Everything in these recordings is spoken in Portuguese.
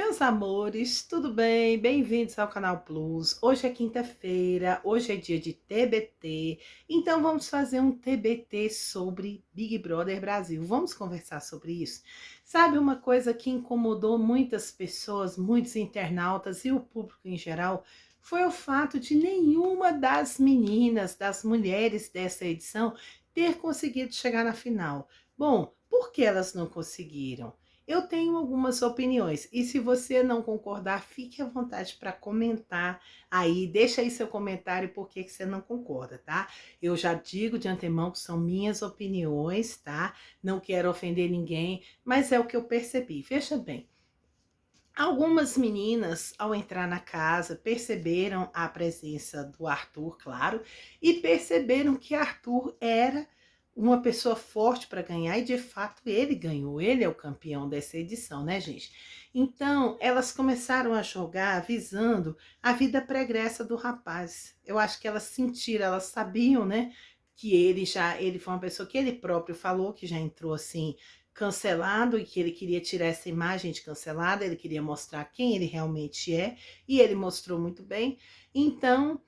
Meus amores, tudo bem? Bem-vindos ao canal Plus. Hoje é quinta-feira, hoje é dia de TBT, então vamos fazer um TBT sobre Big Brother Brasil. Vamos conversar sobre isso? Sabe uma coisa que incomodou muitas pessoas, muitos internautas e o público em geral, foi o fato de nenhuma das meninas, das mulheres dessa edição ter conseguido chegar na final. Bom, por que elas não conseguiram? Eu tenho algumas opiniões e se você não concordar, fique à vontade para comentar aí, deixa aí seu comentário por que você não concorda, tá? Eu já digo de antemão que são minhas opiniões, tá? Não quero ofender ninguém, mas é o que eu percebi. Veja bem, algumas meninas, ao entrar na casa, perceberam a presença do Arthur, claro, e perceberam que Arthur era uma pessoa forte para ganhar, e de fato ele ganhou, ele é o campeão dessa edição, né, gente? Então, elas começaram a jogar visando a vida pregressa do rapaz. Eu acho que elas sentiram, elas sabiam, né, que ele foi uma pessoa que ele próprio falou que já entrou assim cancelado e que ele queria tirar essa imagem de cancelada, ele queria mostrar quem ele realmente é, e ele mostrou muito bem. Então,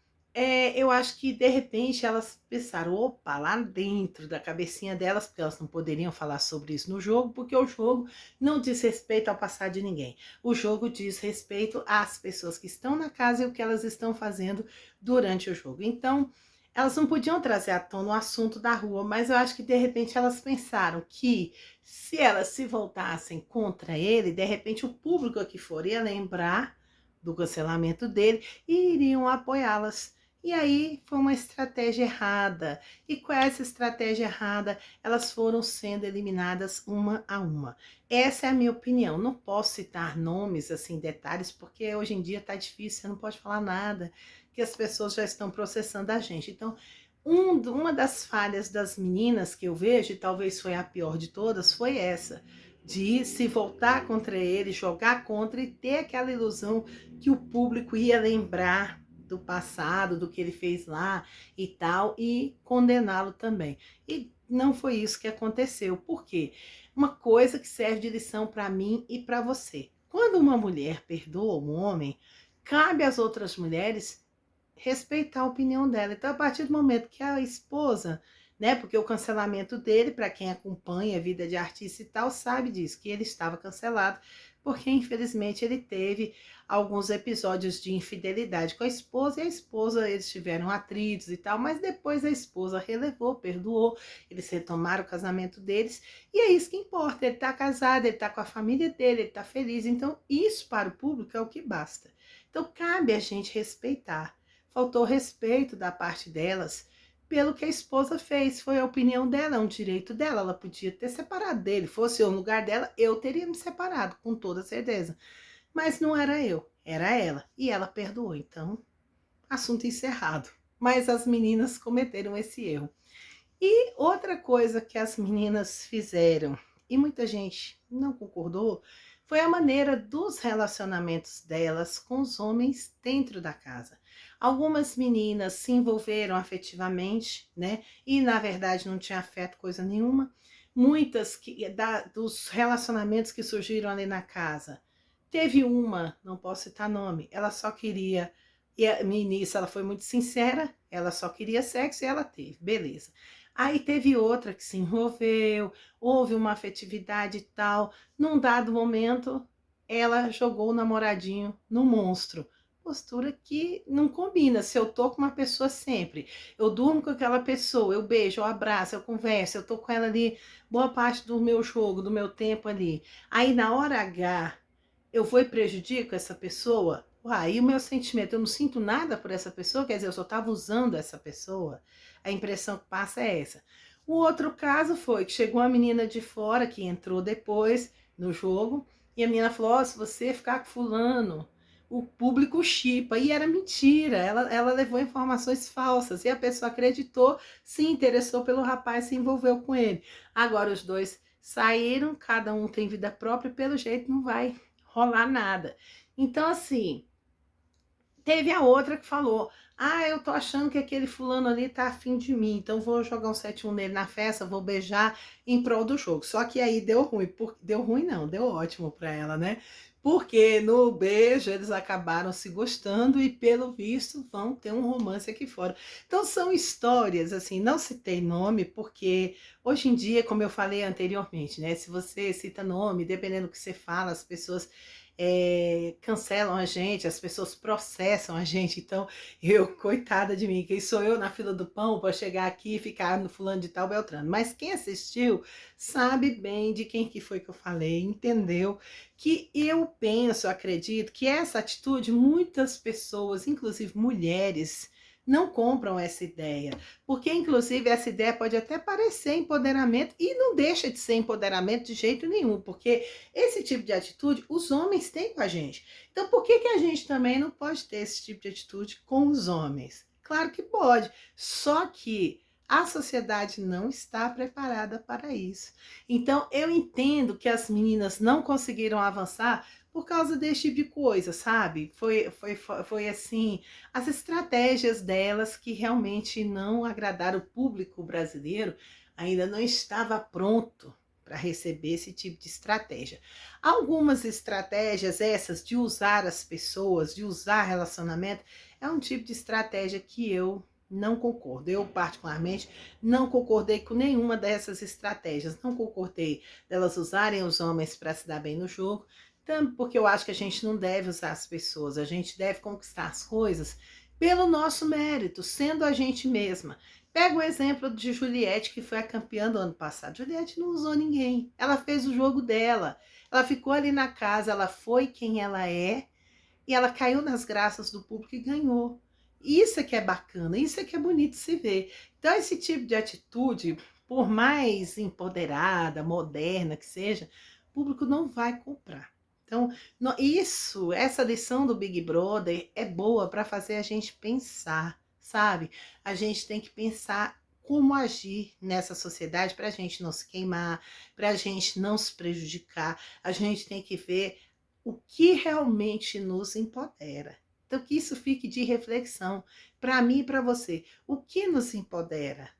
eu acho que de repente elas pensaram, opa, lá dentro da cabecinha delas, porque elas não poderiam falar sobre isso no jogo, porque o jogo não diz respeito ao passado de ninguém. O jogo diz respeito às pessoas que estão na casa e o que elas estão fazendo durante o jogo. Então, elas não podiam trazer à tona o assunto da rua, mas eu acho que de repente elas pensaram que se elas se voltassem contra ele, de repente o público aqui fora ia lembrar do cancelamento dele e iriam apoiá-las. E aí foi uma estratégia errada. E com essa estratégia errada, elas foram sendo eliminadas uma a uma. Essa é a minha opinião. Não posso citar nomes, assim, detalhes, porque hoje em dia tá difícil, você não pode falar nada, que as pessoas já estão processando a gente. Então, uma das falhas das meninas que eu vejo, e talvez foi a pior de todas, foi essa, de se voltar contra ele, jogar contra e ter aquela ilusão que o público ia lembrar do passado, do que ele fez lá e tal, e condená-lo também. E não foi isso que aconteceu. Por quê? Uma coisa que serve de lição para mim e para você. Quando uma mulher perdoa um homem, cabe às outras mulheres respeitar a opinião dela. Então, a partir do momento que a esposa, né, porque o cancelamento dele, para quem acompanha a vida de artista e tal, sabe disso, que ele estava cancelado, porque infelizmente ele teve alguns episódios de infidelidade com a esposa, e a esposa, eles tiveram atritos e tal, mas depois a esposa relevou, perdoou, eles retomaram o casamento deles, e é isso que importa, ele tá casado, ele tá com a família dele, ele tá feliz, então isso para o público é o que basta. Então cabe a gente respeitar. Faltou respeito da parte delas pelo que a esposa fez. Foi a opinião dela, é um direito dela. Ela podia ter separado dele. Fosse eu no lugar dela, eu teria me separado, com toda certeza. Mas não era eu, era ela. E ela perdoou. Então, assunto encerrado. Mas as meninas cometeram esse erro. E outra coisa que as meninas fizeram, e muita gente não concordou, foi a maneira dos relacionamentos delas com os homens dentro da casa. Algumas meninas se envolveram afetivamente, né? E na verdade não tinha afeto coisa nenhuma. Muitas dos relacionamentos que surgiram ali na casa. Teve uma, não posso citar nome, ela só queria, e no início ela foi muito sincera, ela só queria sexo e ela teve, beleza. Aí teve outra que se envolveu, houve uma afetividade e tal. Num dado momento, ela jogou o namoradinho no monstro. Postura que não combina. Se eu tô com uma pessoa sempre, eu durmo com aquela pessoa, eu beijo, eu abraço, eu converso, eu tô com ela ali boa parte do meu jogo, do meu tempo ali. Aí na hora H, eu vou e prejudico essa pessoa? Uai, e o meu sentimento, eu não sinto nada por essa pessoa, quer dizer, eu só estava usando essa pessoa? A impressão que passa é essa. O outro caso foi que chegou uma menina de fora, que entrou depois no jogo, e a menina falou, oh, se você ficar com fulano, o público chipa, e era mentira, ela levou informações falsas, e a pessoa acreditou, se interessou pelo rapaz, se envolveu com ele. Agora os dois saíram, cada um tem vida própria, pelo jeito não vai rolar nada. Então, assim, teve a outra que falou, ah, eu tô achando que aquele fulano ali tá afim de mim, então vou jogar um 7-1 nele na festa, vou beijar em prol do jogo. Só que aí deu ruim, deu ruim não, deu ótimo pra ela, né? Porque no beijo eles acabaram se gostando e, pelo visto, vão ter um romance aqui fora. Então são histórias, assim, não citei nome, porque hoje em dia, como eu falei anteriormente, né? Se você cita nome, dependendo do que você fala, as pessoas cancelam a gente, as pessoas processam a gente. Então, eu, coitada de mim, quem sou eu na fila do pão para chegar aqui e ficar no fulano de tal, Beltrano? Mas quem assistiu sabe bem de quem que foi que eu falei, entendeu? Que eu penso, acredito que essa atitude, muitas pessoas, inclusive mulheres, não compram essa ideia, porque inclusive essa ideia pode até parecer empoderamento e não deixa de ser empoderamento de jeito nenhum, porque esse tipo de atitude os homens têm com a gente. Então por que que a gente também não pode ter esse tipo de atitude com os homens? Claro que pode, só que a sociedade não está preparada para isso. Então, eu entendo que as meninas não conseguiram avançar por causa desse tipo de coisa, sabe? Foi assim, as estratégias delas que realmente não agradaram o público brasileiro, ainda não estava pronto para receber esse tipo de estratégia. Algumas estratégias, essas de usar as pessoas, de usar relacionamento, é um tipo de estratégia que eu não concordo. Eu, particularmente, não concordei com nenhuma dessas estratégias. Não concordei delas usarem os homens para se dar bem no jogo, tanto porque eu acho que a gente não deve usar as pessoas, a gente deve conquistar as coisas pelo nosso mérito, sendo a gente mesma. Pega o exemplo de Juliette, que foi a campeã do ano passado. Juliette não usou ninguém, ela fez o jogo dela, ela ficou ali na casa, ela foi quem ela é, e ela caiu nas graças do público e ganhou. Isso é que é bacana, isso é que é bonito se ver. Então, esse tipo de atitude, por mais empoderada, moderna que seja, o público não vai comprar. Então, essa lição do Big Brother é boa para fazer a gente pensar, sabe? A gente tem que pensar como agir nessa sociedade para a gente não se queimar, para a gente não se prejudicar. A gente tem que ver o que realmente nos empodera. Então, que isso fique de reflexão para mim e para você. O que nos empodera?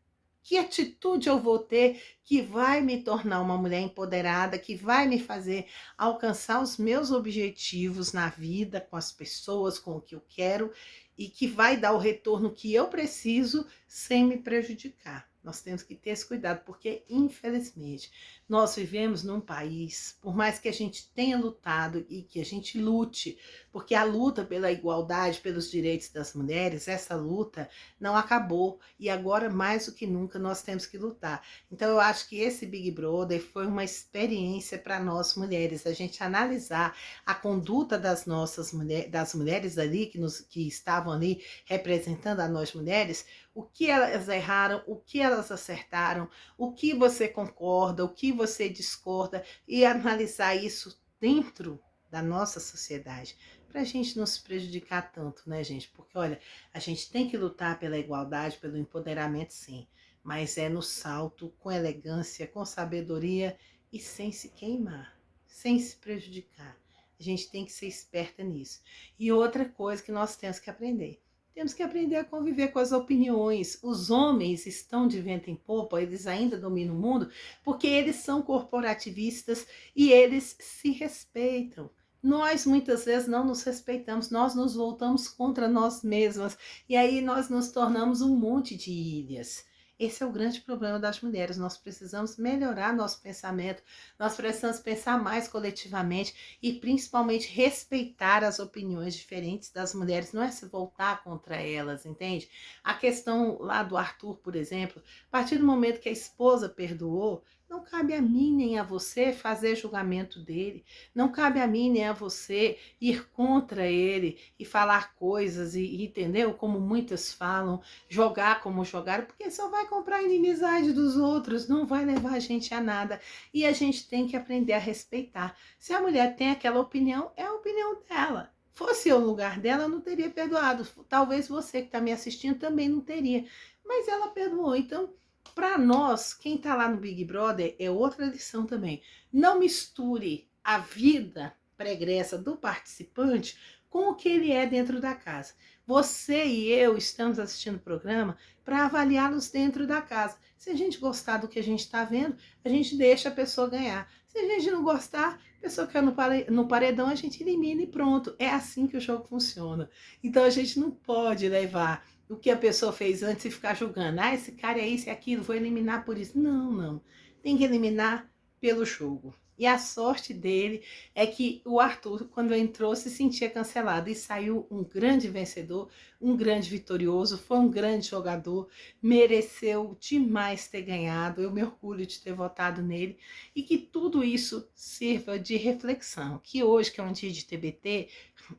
Que atitude eu vou ter que vai me tornar uma mulher empoderada, que vai me fazer alcançar os meus objetivos na vida, com as pessoas, com o que eu quero, e que vai dar o retorno que eu preciso sem me prejudicar. Nós temos que ter esse cuidado, porque, infelizmente, nós vivemos num país, por mais que a gente tenha lutado e que a gente lute, porque a luta pela igualdade, pelos direitos das mulheres, essa luta não acabou e agora mais do que nunca nós temos que lutar. Então eu acho que esse Big Brother foi uma experiência para nós mulheres, a gente analisar a conduta das mulheres ali que estavam ali representando a nós mulheres, o que elas erraram, o que elas acertaram, o que você concorda, o que você discorda, e analisar isso dentro da nossa sociedade, para a gente não se prejudicar tanto, né, gente? Porque, olha, a gente tem que lutar pela igualdade, pelo empoderamento, sim, mas é no salto, com elegância, com sabedoria e sem se queimar, sem se prejudicar. A gente tem que ser esperta nisso. E outra coisa que nós temos que aprender. Temos que aprender a conviver com as opiniões. Os homens estão de vento em popa, eles ainda dominam o mundo, porque eles são corporativistas e eles se respeitam. Nós muitas vezes não nos respeitamos, nós nos voltamos contra nós mesmas e aí nós nos tornamos um monte de ilhas. Esse é o grande problema das mulheres. Nós precisamos melhorar nosso pensamento, nós precisamos pensar mais coletivamente e principalmente respeitar as opiniões diferentes das mulheres, não é se voltar contra elas, entende? A questão lá do Arthur, por exemplo, a partir do momento que a esposa perdoou, não cabe a mim nem a você fazer julgamento dele, não cabe a mim nem a você ir contra ele e falar coisas e entendeu? Como muitas falam, jogar como jogaram, porque só vai comprar a inimizade dos outros, não vai levar a gente a nada. E a gente tem que aprender a respeitar. Se a mulher tem aquela opinião, é a opinião dela. Fosse eu no lugar dela, eu não teria perdoado. Talvez você que está me assistindo também não teria. Mas ela perdoou. Então, para nós, quem está lá no Big Brother, é outra lição também. Não misture a vida pregressa do participante com o que ele é dentro da casa. Você e eu estamos assistindo o programa para avaliá-los dentro da casa. Se a gente gostar do que a gente está vendo, a gente deixa a pessoa ganhar. Se a gente não gostar, a pessoa que é no paredão, a gente elimina e pronto. É assim que o jogo funciona. Então a gente não pode levar o que a pessoa fez antes e ficar julgando. Ah, esse cara é isso e aquilo, vou eliminar por isso. Não, não. Tem que eliminar pelo jogo. E a sorte dele é que o Arthur, quando entrou, se sentia cancelado e saiu um grande vencedor, um grande vitorioso, foi um grande jogador, mereceu demais ter ganhado. Eu me orgulho de ter votado nele e que tudo isso sirva de reflexão. Que hoje, que é um dia de TBT,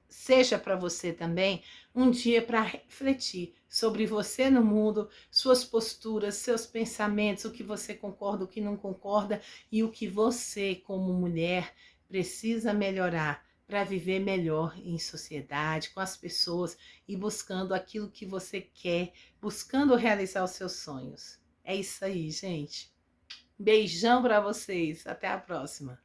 seja para você também um dia para refletir sobre você no mundo, suas posturas, seus pensamentos, o que você concorda, o que não concorda e o que você, como mulher, precisa melhorar para viver melhor em sociedade, com as pessoas e buscando aquilo que você quer, buscando realizar os seus sonhos. É isso aí, gente. Beijão para vocês. Até a próxima.